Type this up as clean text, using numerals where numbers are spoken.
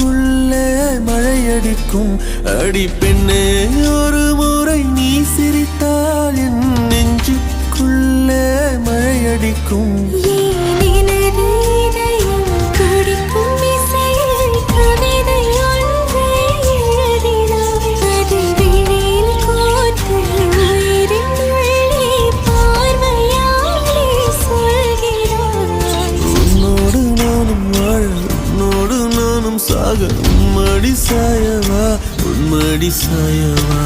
நெஞ்சுக்குள்ளே மழையடிக்கும் அடி பெண்ணே ஒரு முறை நீ சிரித்தால் என் நெஞ்சுக்குள்ளே மழையடிக்கும் உன்மடி சாயவா